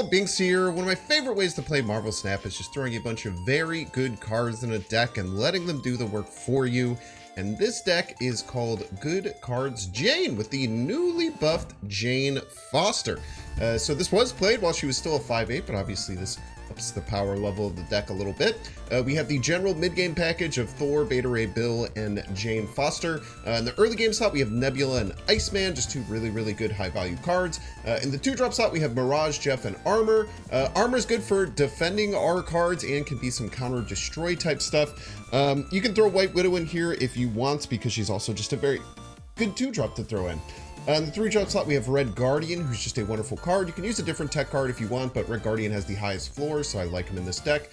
all, Binks here. One of my favorite ways to play Marvel Snap is just throwing a bunch of very good cards in a deck and letting them do the work for you. And this deck is called Good Cards Jane with the newly buffed Jane Foster. So this was played while she was still a 5/8, but obviously this ups the power level of the deck a little bit. We have the general mid-game package of Thor, Beta Ray Bill, and Jane Foster. In the early game slot, we have Nebula and Iceman, just two really good high-value cards. In the 2-drop slot, we have Mirage, Jeff, and Armor. Armor is good for defending our cards and can be some counter-destroy type stuff. You can throw White Widow in here if you want, because she's also just a very good 2-drop to throw in. In the 3-drop slot, we have Red Guardian, who's just a wonderful card. You can use a different tech card if you want, but Red Guardian has the highest floor, so I like him in this deck.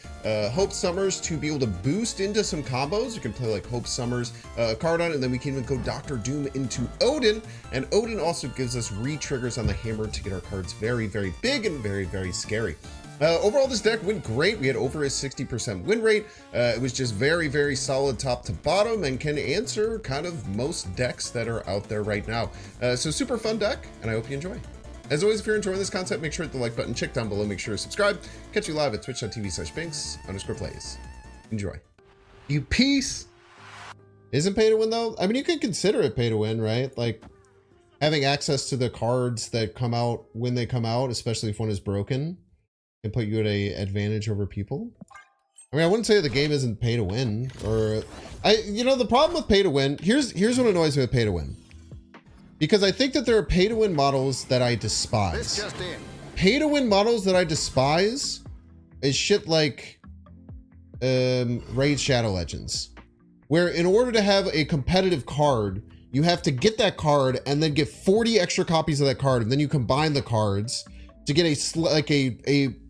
Hope Summers to be able to boost into some combos. You can play like Hope Summers Cardon, and then we can even go Doctor Doom into Odin. And Odin also gives us re-triggers on the hammer to get our cards very big and very scary. Overall, this deck went great. We had over a 60% win rate. It was just very solid top to bottom and can answer kind of most decks that are out there right now. So super fun deck, and I hope you enjoy. As always, if you're enjoying this content, make sure to hit the like button, check down below, make sure to subscribe. Catch you live at twitch.tv/Binks_plays. Enjoy. You piece. Isn't pay to win though? I mean, you could consider it pay to win, right? Like having access to the cards that come out when they come out, especially if one is broken, and put you at a advantage over people. I mean, I wouldn't say the game isn't pay to win, or you know, the problem with pay to win, here's what annoys me with pay to win. Because I think that there are pay to win models that I despise. This just in. Pay to win models that I despise is shit like Raid Shadow Legends, where in order to have a competitive card, you have to get that card and then get 40 extra copies of that card, and then you combine the cards to get a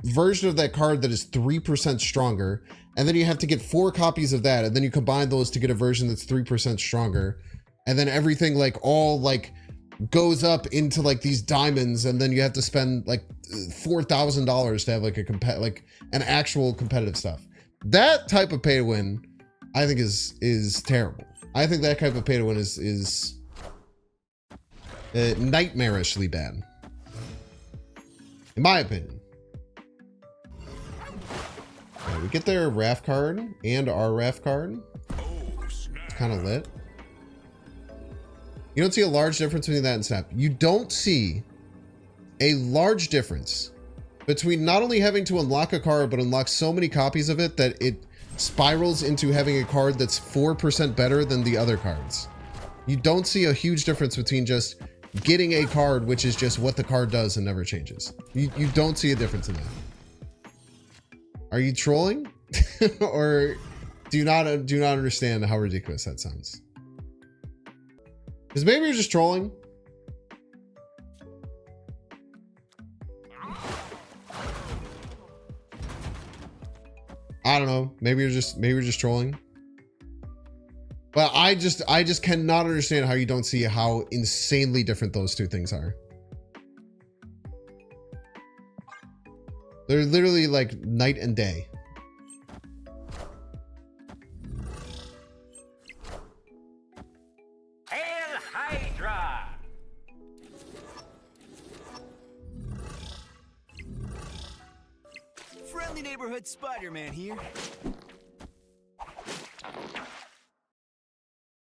version of that card that is 3% stronger, and then you have to get 4 copies of that, and then you combine those to get a version that's 3% stronger, and then everything like all like goes up into like these diamonds, and then you have to spend like $4,000 to have like an actual competitive stuff. That type of pay to win, I think is terrible. I think that type of pay to win is nightmarishly bad, in my opinion. Okay, we get their Wrath card and our Wrath card. It's kind of lit. You don't see a large difference between that and Snap. You don't see a large difference between not only having to unlock a card, but unlock so many copies of it that it spirals into having a card that's 4% better than the other cards. You don't see a huge difference between just getting a card, which is just what the card does and never changes. You don't see a difference in that. Are you trolling? Or do you not understand how ridiculous that sounds? Because maybe you're just trolling. I don't know. Maybe you're just trolling. But I just cannot understand how you don't see how insanely different those two things are. They're literally like night and day. Hail Hydra! Friendly neighborhood Spider-Man here.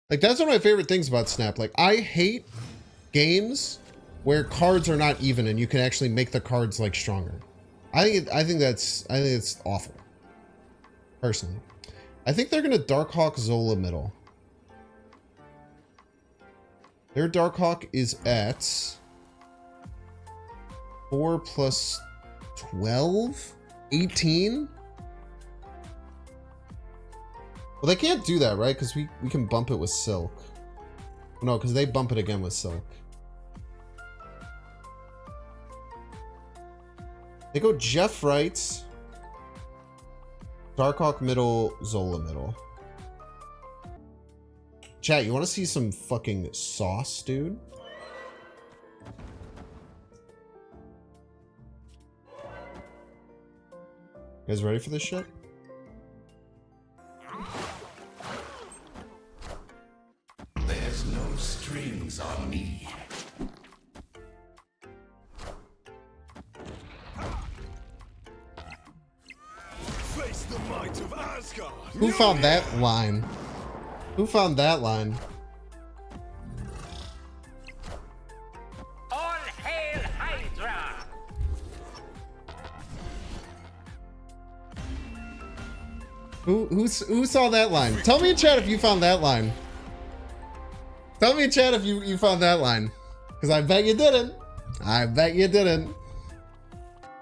Like, that's one of my favorite things about Snap. Like, I hate games where cards are not even and you can actually make the cards like stronger. I think it's awful. Personally. I think they're gonna Darkhawk Zola middle. Their Darkhawk is at 4 plus 12? 18? Well, they can't do that, right? Because we can bump it with Silk. No, because they bump it again with Silk. They go Jeff right, Darkhawk middle, Zola middle. Chat, you want to see some fucking sauce, dude? You guys ready for this shit? There's no strings on me. Who found that line? Who found that line? All hail Hydra! Who saw that line? Tell me in chat if you found that line. Tell me in chat if you found that line. Because I bet you didn't. I bet you didn't.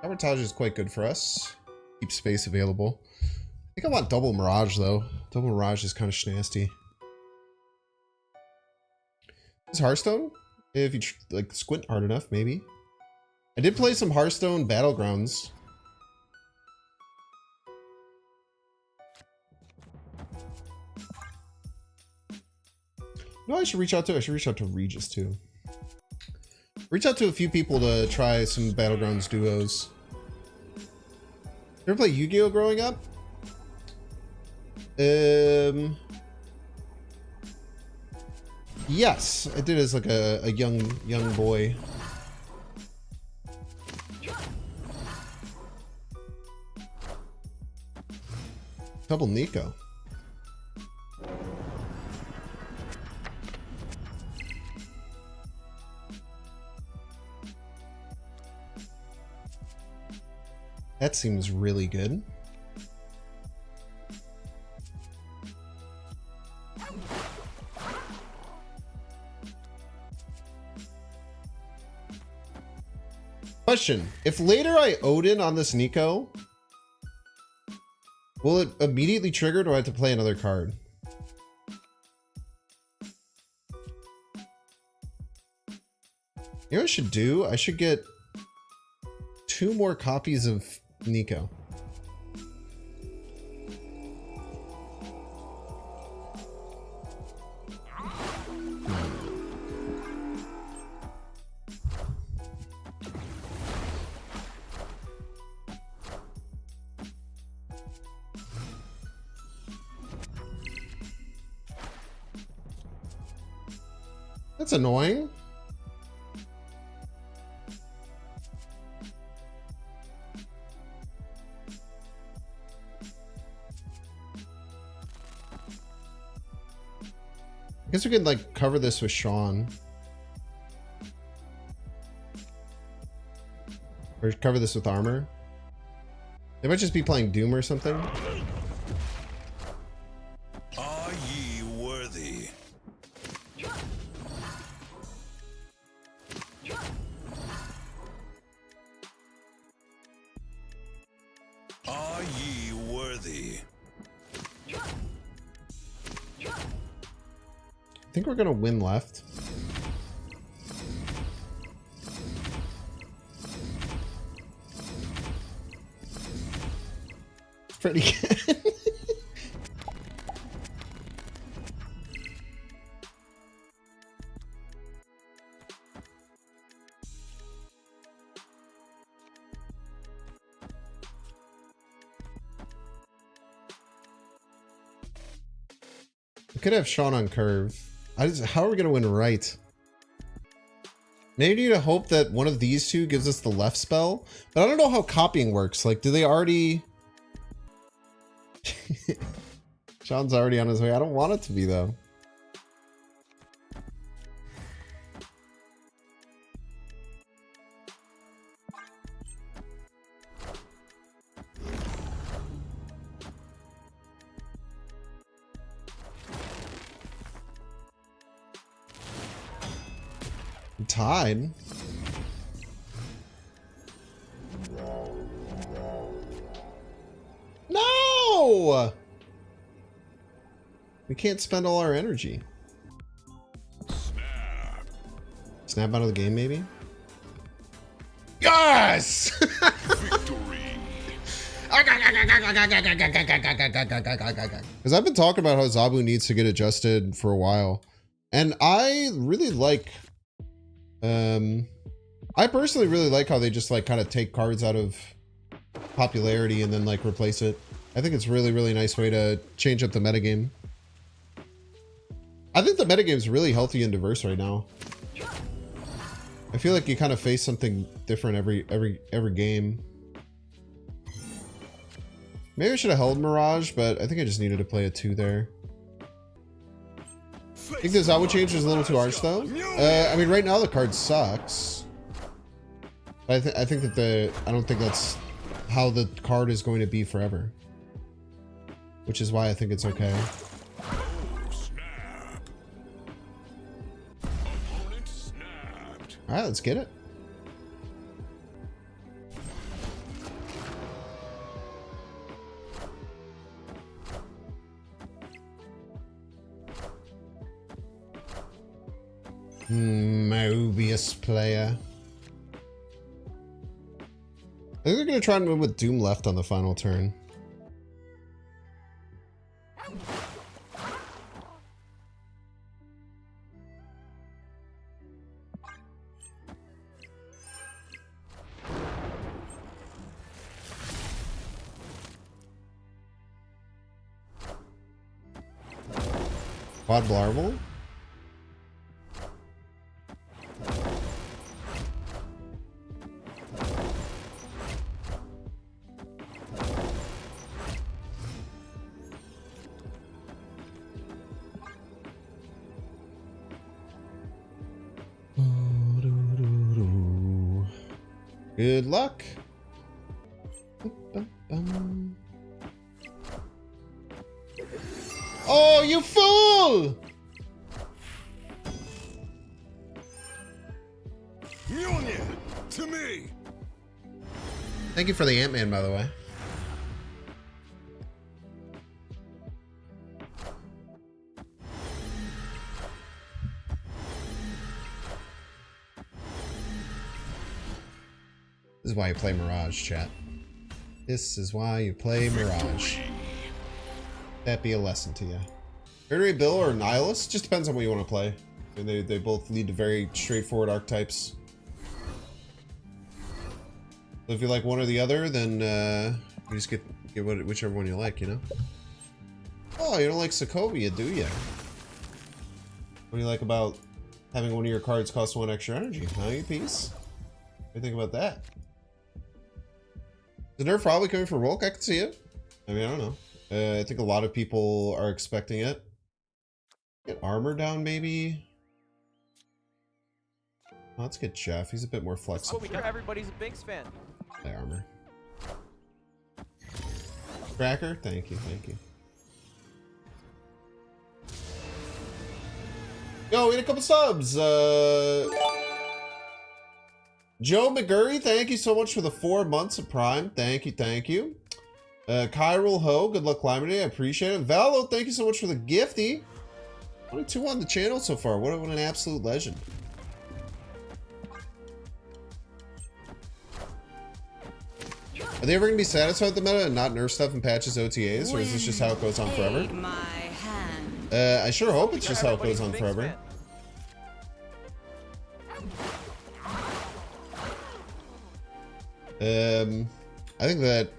Sabotage is quite good for us. Keep space available. I think I want double Mirage though. Double Mirage is kind of schnasty. Is Hearthstone? If you like squint hard enough, maybe. I did play some Hearthstone Battlegrounds. No, I should reach out to Regis too. Reach out to a few people to try some Battlegrounds duos. You ever play Yu-Gi-Oh growing up? Yes, I did as like a young boy. Double Nico. That seems really good. Question: if later I Odin on this Nico, will it immediately trigger, or do I have to play another card? You know what I should do? I should get 2 more copies of Nico. That's annoying. I guess we could like cover this with Sean. Or cover this with armor. They might just be playing Doom or something. Are ye worthy? Are ye worthy? I think we're gonna win left. Pretty good. We could have Sean on curve. How are we gonna win right? Maybe you need to hope that one of these two gives us the left spell, but I don't know how copying works. Like, do they already? Sean's already on his way. I don't want it to be though. I'm tied. No! We can't spend all our energy. Snap out of the game, maybe? Yes! Victory! Because I've been talking about how Zabu needs to get adjusted for a while. And I really like... I personally really like how they just like kind of take cards out of popularity and then like replace it. I think it's really, really nice way to change up the metagame. I think the metagame is really healthy and diverse right now. I feel like you kind of face something different every game. Maybe I should have held Mirage, but I think I just needed to play a 2 there. I think the Zawu change was a little too harsh, though. I mean, right now the card sucks. But I think that I don't think that's how the card is going to be forever. Which is why I think it's okay. Oh, snap. Opponent snapped. Alright, let's get it. Mobius player. I think they're going to try and move with Doom left on the final turn. Quad Blarble? Good luck. Oh, you fool! Mjolnir, to me. Thank you for the Ant-Man, by the way. This is why you play Mirage, chat. This is why you play Mirage. That be a lesson to you. Fairy Bill or Nihilus? Just depends on what you want to play. And they both lead to very straightforward archetypes. So if you like one or the other, then you just get whichever one you like, you know? Oh, you don't like Sokovia, do you? What do you like about having one of your cards cost 1 extra energy? Huh, you piece? What do you think about that? The nerf probably coming for Rolk? I can see it. I mean, I don't know. I think a lot of people are expecting it. Get armor down, maybe? Oh, let's get Jeff. He's a bit more flexible. Oh, everybody's a Binks fan. Play armor. Cracker? Thank you, thank you. Yo, we had a couple subs. Joe McGurry, thank you so much for the 4 months of Prime. Thank you, thank you. Chiral Ho, good luck climbing today. I appreciate it. Valo, thank you so much for the gifty. 22 on the channel so far. What an absolute legend. Are they ever going to be satisfied with the meta and not nerf stuff and patches OTAs? Or is this just how it goes on forever? I sure hope it's just how it goes on forever. I think that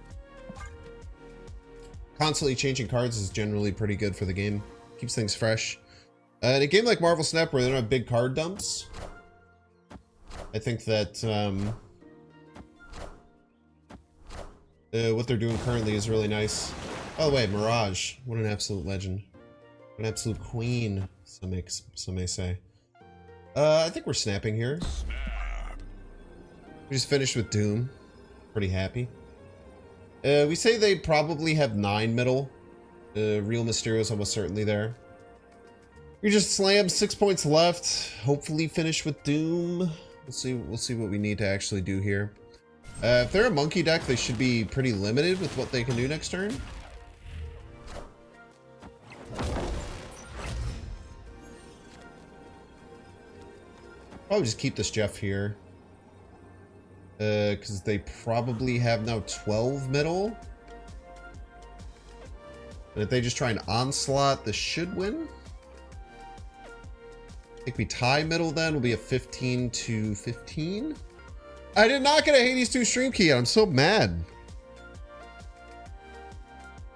constantly changing cards is generally pretty good for the game. Keeps things fresh. In a game like Marvel Snap where they don't have big card dumps, I think that what they're doing currently is really nice. By the way, Mirage, what an absolute legend. An absolute queen, some may say. I think we're snapping here. We just finished with Doom. Pretty happy. We say they probably have 9 middle. Real Mysterio's almost certainly there. We just slammed 6 points left. Hopefully finish with Doom. We'll see what we need to actually do here. If they're a monkey deck, they should be pretty limited with what they can do next turn. Probably just keep this Jeff here. Because they probably have now 12 middle. And if they just try an onslaught, this should win. I think we tie middle then. Will be a 15 to 15. I did not get a Hades 2 stream key. I'm so mad.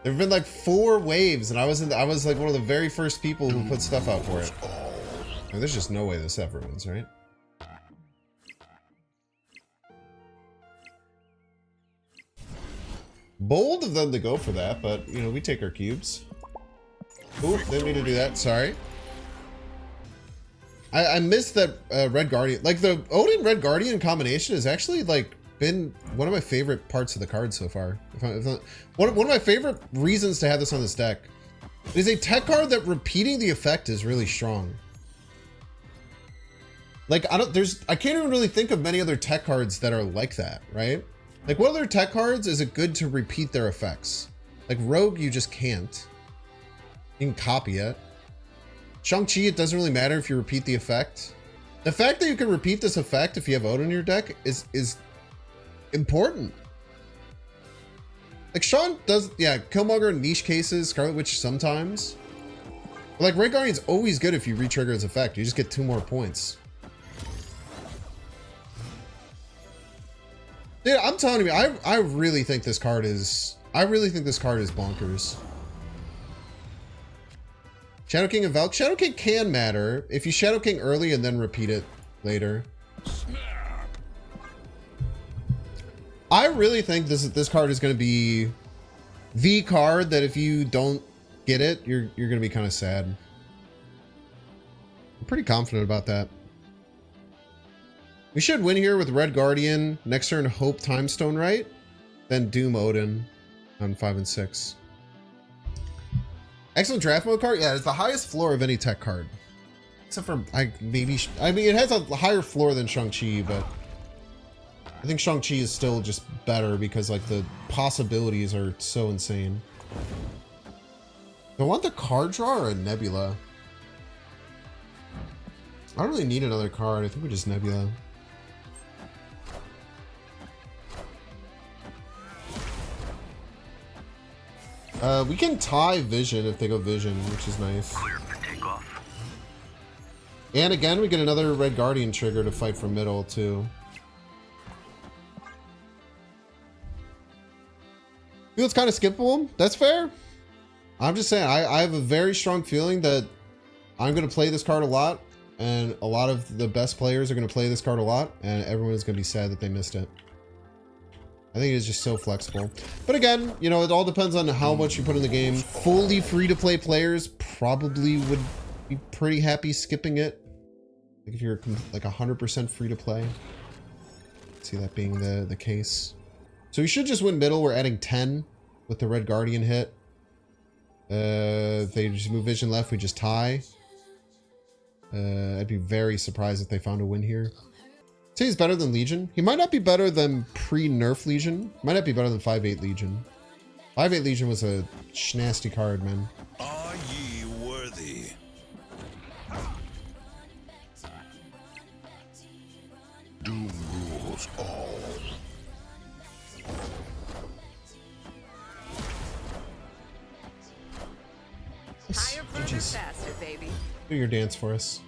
There have been like 4 waves, and I was like one of the very first people who put stuff out for it. I mean, there's just no way this ever wins, right? Bold of them to go for that, but, you know, we take our cubes. Ooh, didn't mean to do that. Sorry. I missed that Red Guardian. Like, the Odin Red Guardian combination has actually, like, been one of my favorite parts of the card so far. One of my favorite reasons to have this on this deck. It is a tech card that repeating the effect is really strong. Like, I can't even really think of many other tech cards that are like that, right? Like, what other tech cards is it good to repeat their effects? Like, Rogue, you just can't. You can copy it. Shang-Chi, it doesn't really matter if you repeat the effect. The fact that you can repeat this effect if you have Odin in your deck is important. Like, Sean does, yeah, Killmonger in niche cases, Scarlet Witch sometimes. But like, Red Guardian's always good if you re-trigger his effect. You just get 2 more points. Dude, I'm telling you, I really think this card is bonkers. Shadow King and Valk. Shadow King can matter if you Shadow King early and then repeat it later. I really think this card is going to be the card that if you don't get it, you're going to be kind of sad. I'm pretty confident about that. We should win here with Red Guardian. Next turn, Hope Timestone, right? Then Doom Odin on 5 and 6. Excellent draft mode card. Yeah, it's the highest floor of any tech card. Except for, I mean, it has a higher floor than Shang-Chi, but I think Shang-Chi is still just better because, like, the possibilities are so insane. Do I want the card draw or a Nebula? I don't really need another card. I think we just Nebula. We can tie Vision if they go Vision, which is nice. Clear for takeoff. And again, we get another Red Guardian trigger to fight from middle, too. Feels kind of skippable. That's fair. I'm just saying, I have a very strong feeling that I'm going to play this card a lot, and a lot of the best players are going to play this card a lot, and everyone is going to be sad that they missed it. I think it is just so flexible. But again, you know, it all depends on how much you put in the game. Fully free-to-play players probably would be pretty happy skipping it. Like if you're like 100% free-to-play. See that being the case. So we should just win middle. We're adding 10 with the Red Guardian hit. If they just move Vision left, we just tie. I'd be very surprised if they found a win here. Say he's better than Legion. He might not be better than pre-nerf Legion. Might not be better than 5/8 Legion. 5/8 Legion was a schnasty card, man. Are ye worthy? Doom rules all. Higher, further, Jeez. faster, baby. Do your dance for us.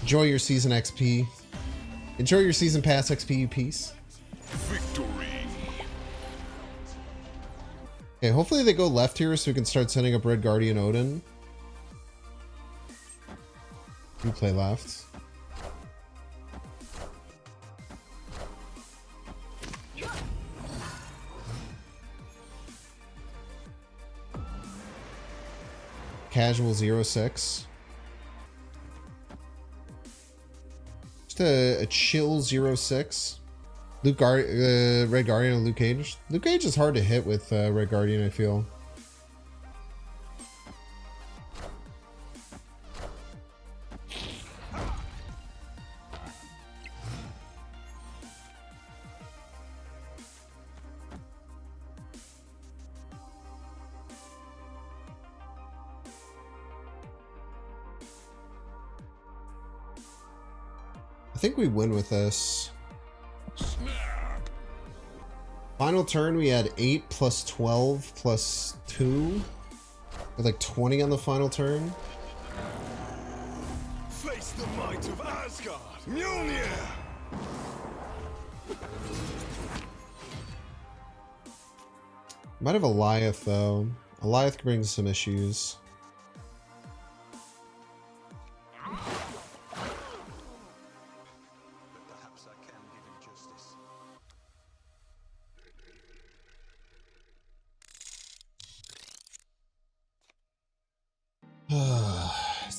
Enjoy your season XP. Enjoy your season pass XP, you piece. Victory. Okay, hopefully they go left here so we can start setting up Red Guardian Odin. You play left. Casual 0-6. Just a chill 0-6. Red Guardian and Luke Cage. Luke Cage is hard to hit with Red Guardian, I feel. I think we win with this. Snap. Final turn, we had 8 plus 12 plus 2. With like 20 on the final turn. Face the might of Asgard. Mjolnir. Might have Eliath though. Eliath brings some issues.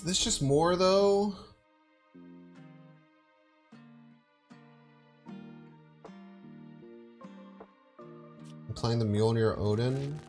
this just more though? I'm playing the Mjolnir Odin.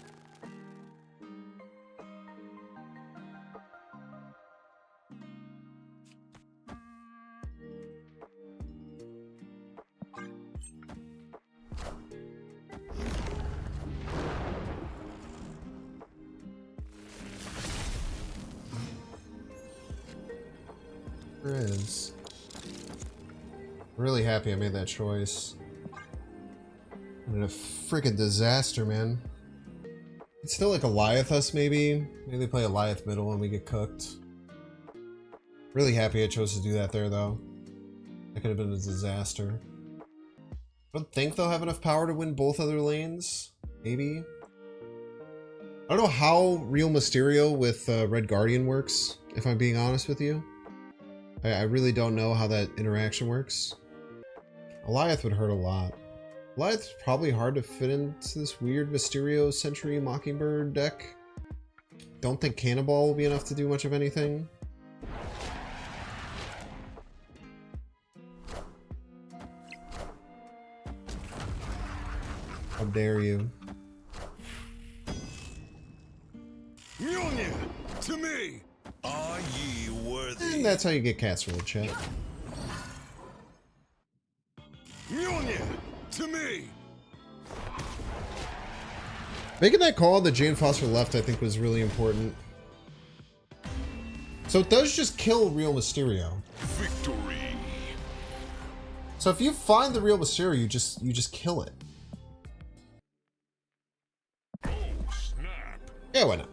Is really happy I made that choice. And a freaking disaster, man. It's still like Eliathus, maybe. Maybe they play Eliath middle and we get cooked. Really happy I chose to do that there, though. That could have been a disaster. I don't think they'll have enough power to win both other lanes. Maybe. I don't know how Real Mysterio with Red Guardian works, if I'm being honest with you. I really don't know how that interaction works. Eliath would hurt a lot. Eliath's probably hard to fit into this weird Mysterio Sentry Mockingbird deck. Don't think Cannonball will be enough to do much of anything. How dare you? Mjolnir, to me! Are ye worthy? And that's how you get casserole, chat. Mjolnir, to me! Making that call that Jane Foster left, I think, was really important. So it does just kill Real Mysterio. Victory! So if you find the Real Mysterio, you just kill it. Oh, snap! Yeah, why not?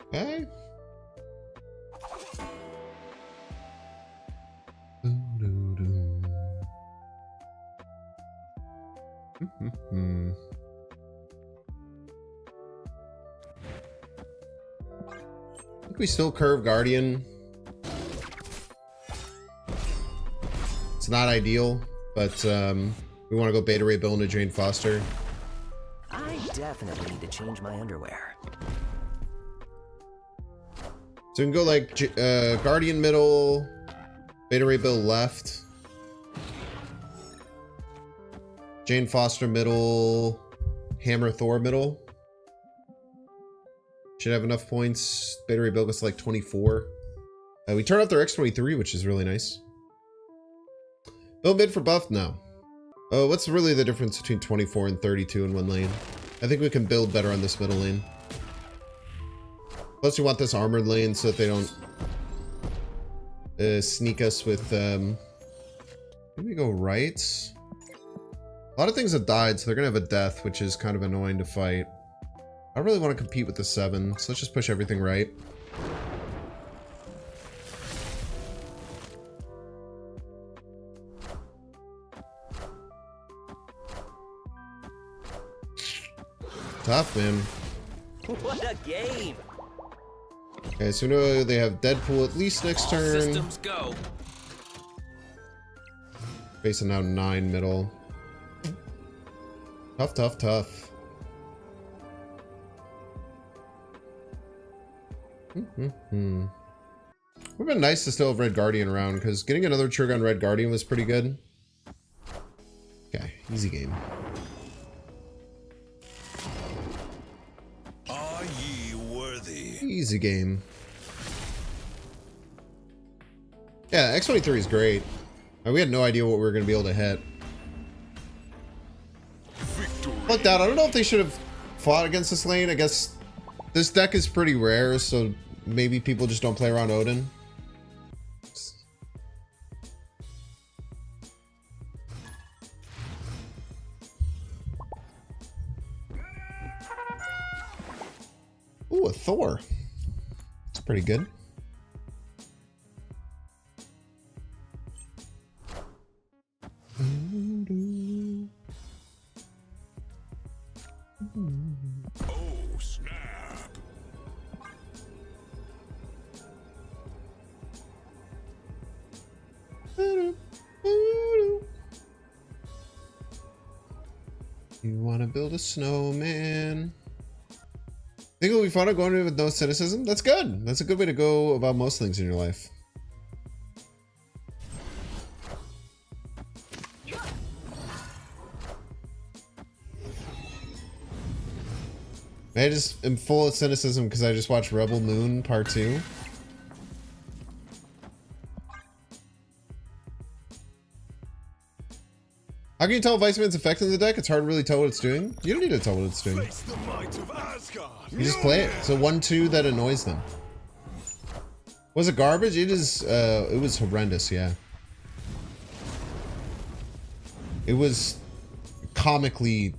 Okay. I think we still curve Guardian. It's not ideal, but we want to go Beta Ray Bill into Jane Foster. I definitely need to change my underwear. So we can go like Guardian middle, Beta Ray Bill left, Jane Foster middle, Hammer Thor middle. Should have enough points. Beta Ray Bill gets to like 24. We turn off their X23, which is really nice. Bill mid for buff? No. Oh, what's really the difference between 24 and 32 in one lane? I think we can build better on this middle lane. Plus, we want this armored lane so that they don't sneak us with. Maybe go right. A lot of things have died, so they're gonna have a death, which is kind of annoying to fight. I don't really want to compete with the 7, so let's just push everything right. Tough, man. What a game! Okay, so we know they have Deadpool at least next turn. Systems go. Facing now 9 middle. Tough, tough, tough. Would have been nice to still have Red Guardian around, because getting another trigger on Red Guardian was pretty good. Okay, easy game. Are ye worthy? Easy game. Yeah, X23 is great. We had no idea what we were going to be able to hit. Victory! Like that, I don't know if they should have fought against this lane. I guess this deck is pretty rare, so maybe people just don't play around Odin. Ooh, a Thor. It's pretty good. Oh, snap! build a snowman. Think it'll be fun going in with no cynicism? That's good. That's a good way to go about most things in your life. I just am full of cynicism because I just watched Rebel Moon Part 2. How can you tell if Ice Man's affecting the deck? It's hard to really tell what it's doing. You don't need to tell what it's doing. Face the might of Asgard. You just play it. It's a 1-2 that annoys them. Was it garbage? It was horrendous, yeah. It was comically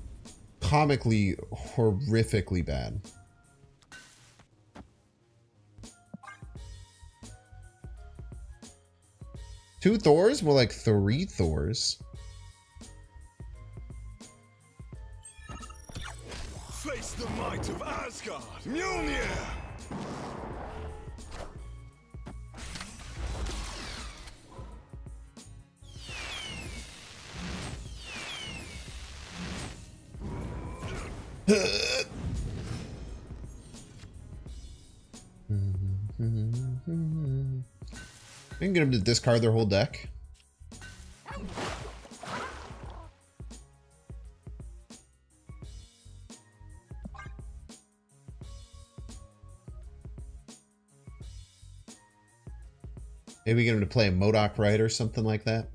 horrifically bad. Two Thors? More like 3 Thors. Face the might of Asgard. Mjolnir. We can get them to discard their whole deck. Maybe get him to play a MODOK Rite or something like that.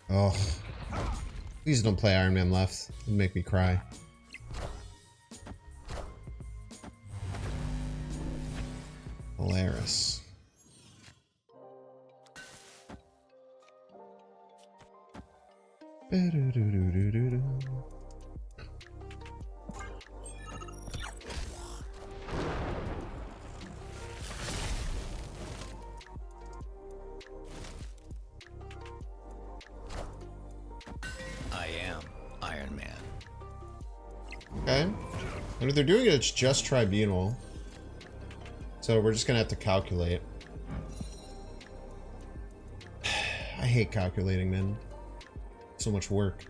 Oh. Please don't play Iron Man left. It'd make me cry. Polaris. Ba-do-do-do-do-do-do. I am Iron Man. Okay. And if they're doing it, it's just Tribunal. So we're just gonna have to calculate. I hate calculating, man. So much work.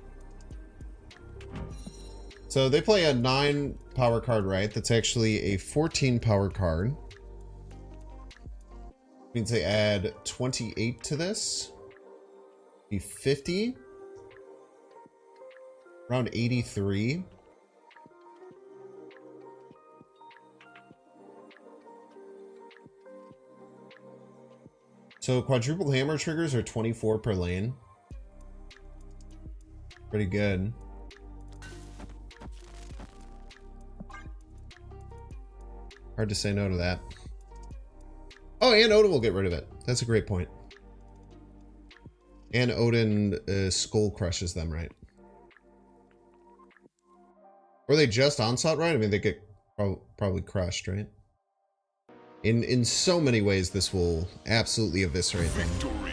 So they play a 9 power card, right? That's actually a 14 power card. Means they add 28 to this. Be 50. Around 83. So quadruple hammer triggers are 24 per lane. Pretty good. Hard to say no to that. Oh, and Odin will get rid of it. That's a great point. And Odin skull crushes them, right? Or they just onslaught, right? I mean, they get probably crushed, right? In so many ways, this will absolutely eviscerate them. Victory.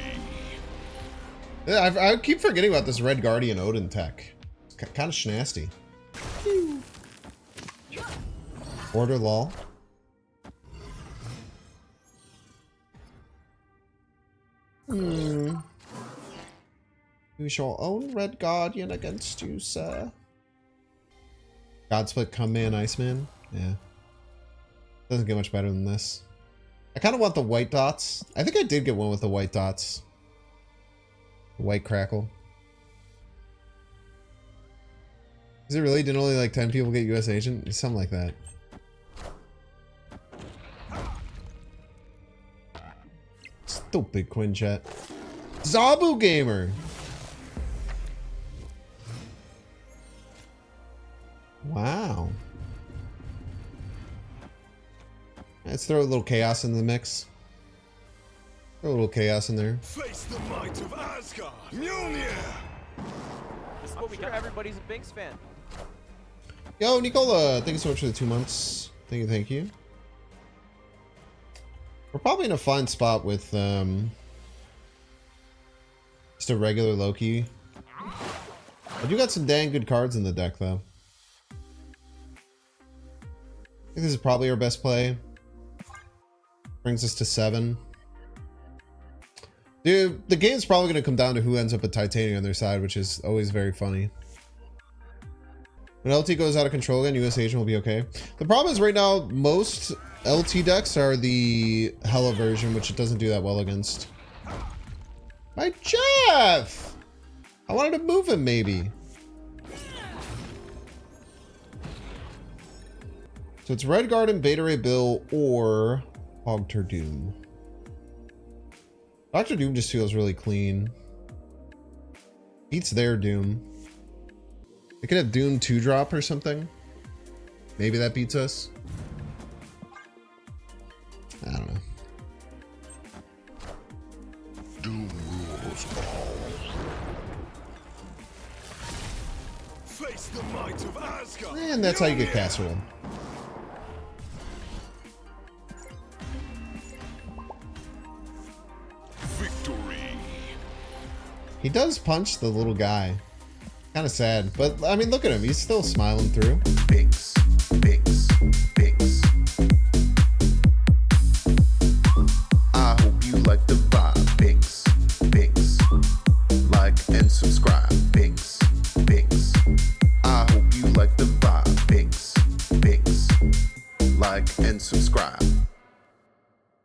Yeah, I keep forgetting about this Red Guardian Odin tech. It's kind of schnasty. Order lol. You shall own Red Guardian against you, sir. Godsplit, Come Man, Iceman. Yeah. Doesn't get much better than this. I kind of want the white dots. I think I did get one with the white dots. White Crackle. Is it really? Didn't only like 10 people get US Agent? Something like that. Stupid Quinjet. Zabu Gamer! Wow. Let's throw a little chaos in the mix. Throw a little chaos in there. Face the might of Asgard. Mjolnir. This is what we got. Everybody's a Binks fan. Yo, Nicola, thank you so much for the 2 months. Thank you. We're probably in a fine spot with just a regular Loki. I do got some dang good cards in the deck though. I think this is probably our best play. Brings us to 7. Dude, the game's probably going to come down to who ends up with Titania on their side, which is always very funny. When LT goes out of control again, US Agent will be okay. The problem is right now, most LT decks are the Hela version, which it doesn't do that well against. My Jeff! I wanted to move him, maybe. So it's Red Garden, Beta Ray Bill, or Hogter Doom. Dr. Doom just feels really clean. Beats their Doom. They could have Doom 2-drop or something. Maybe that beats us. I don't know. Doom rules all. Face the might of Asgard. And that's how you get Casserole. Victory. He does punch the little guy. Kind of sad, but I mean, look at him. He's still smiling through. Binks, Binks, Binks. I hope you like the vibe. Binks, Binks. Like and subscribe.